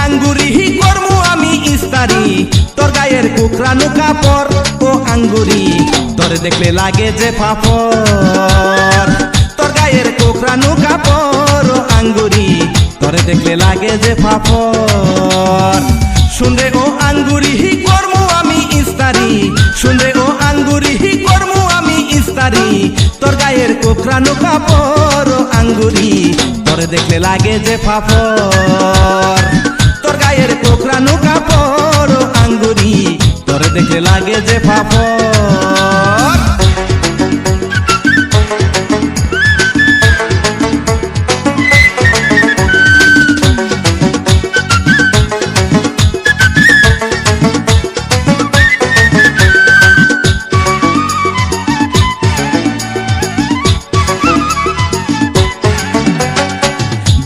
আঙ্গুরি করমু আমি ইস্তারি তোর গায়ের কুকরানো কাপড় ও আঙ্গুরি তোরে দেখলে লাগে যে ফাফর তোর গায়ের কুকরানো কাপড় ও আঙ্গুরি তোরে দেখলে লাগে যে ফাফর শুনরে ও আঙ্গুরি করমু আমি ইস্তারি শুনরে ও আঙ্গুরি করমু আমি ইস্তারি তোর গায়ের কুকরানো কাপড় ও আঙ্গুরি তোরে দেখলে লাগে যে ফাফর তোর গায়ের কোকরানো কাপড় ও আঙ্গুরি তোরে দেখলে লাগে যে ফাফর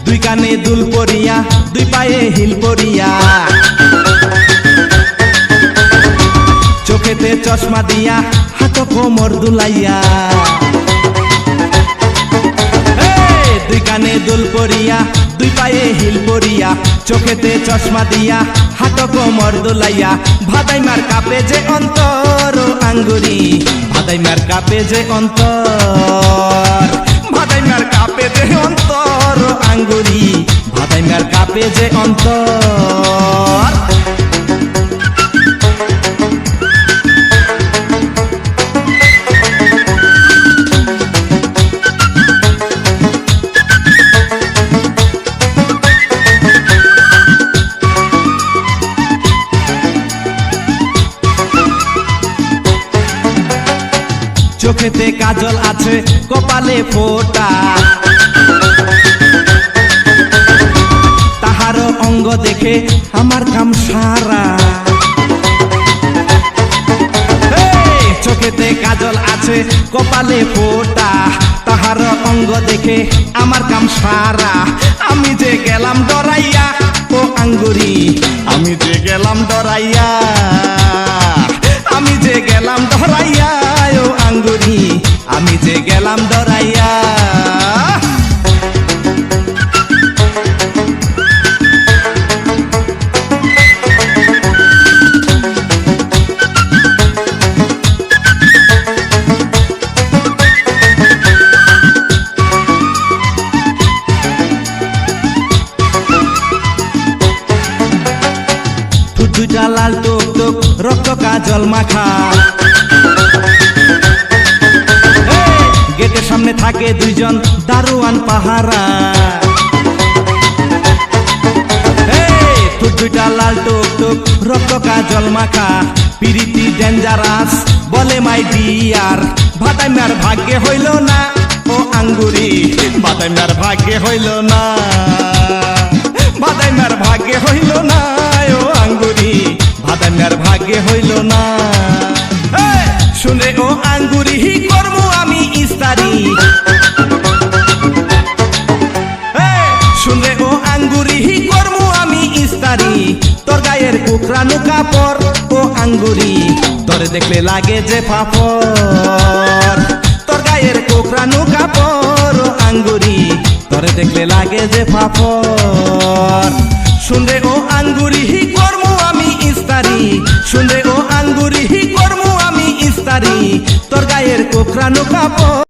দুই কানে দুল পরিয়া দুই পায়ে হিল পরিয়া চোখেতে চশমা দিয়া হাত কোমর দুলাইয়া দুই কানে দুল পরিয়া দুই পায়ে হিল পরিয়া চোখেতে চশমা দিয়া হাত কোমর দুলাইয়া ভাদাই মার কাপে যে অন্তর ও আঙ্গুরি ভাদাই মার কাপে যে অন্তর ভাদাই মার কাপে যে অন্তর ও আঙ্গুরি ভাদাই মার কাপে যে অন্তর চোখেতে কাজল আছে কপালে ফোঁটা তাহার অঙ্গ দেখে আমার কাম সারা চোখেতে কাজল আছে কপালে ফোঁটা তাহার অঙ্গ দেখে আমার কাম সারা আমি যে গেলাম ডরাইয়া ও আঙ্গুরি আমি যে গেলাম ডরাইয়া আমি যে গেলাম ডরাইয়া ও আঙ্গুরি আমি যে গেলাম ডরাইয়া দুইটা লাল টুক টুক রক্ত কাজল মাখা গেটের সামনে থাকে দুইজন দারোয়ান পাহারা দুইটা লাল টুক টুক রক্ত কাজল মাখা পিরিতি ডেঞ্জারাস বলে মাই ডিয়ার ভাদাই মার ভাগ্যে হইল না ও আঙ্গুরি ভাদাই মার ভাগ্যে হইল না ভাদাই মার ভাগ্যে হইল না ও আঙ্গুরি ভাদাই মার ভাগ্যে হইল না শুনে ও আঙ্গুরি করমু আমি ইস্তারি শুনে ও আঙ্গুরি করমু আমি ইস্তারি তোর গায়ের কুকরানো কাপড় ও আঙ্গুরি তোরে দেখলে লাগে যে ফাফর তোর গায়ের কুকরানো কাপড় ও আঙ্গুরি তোরে দেখলে লাগে যে ফাফর শুনরে ও আঙ্গুরি করমু আমি ইস্তারি শুনরে ও আঙ্গুরি করমু আমি ইস্তারি তোর গায়ের কোকরানো কাপড়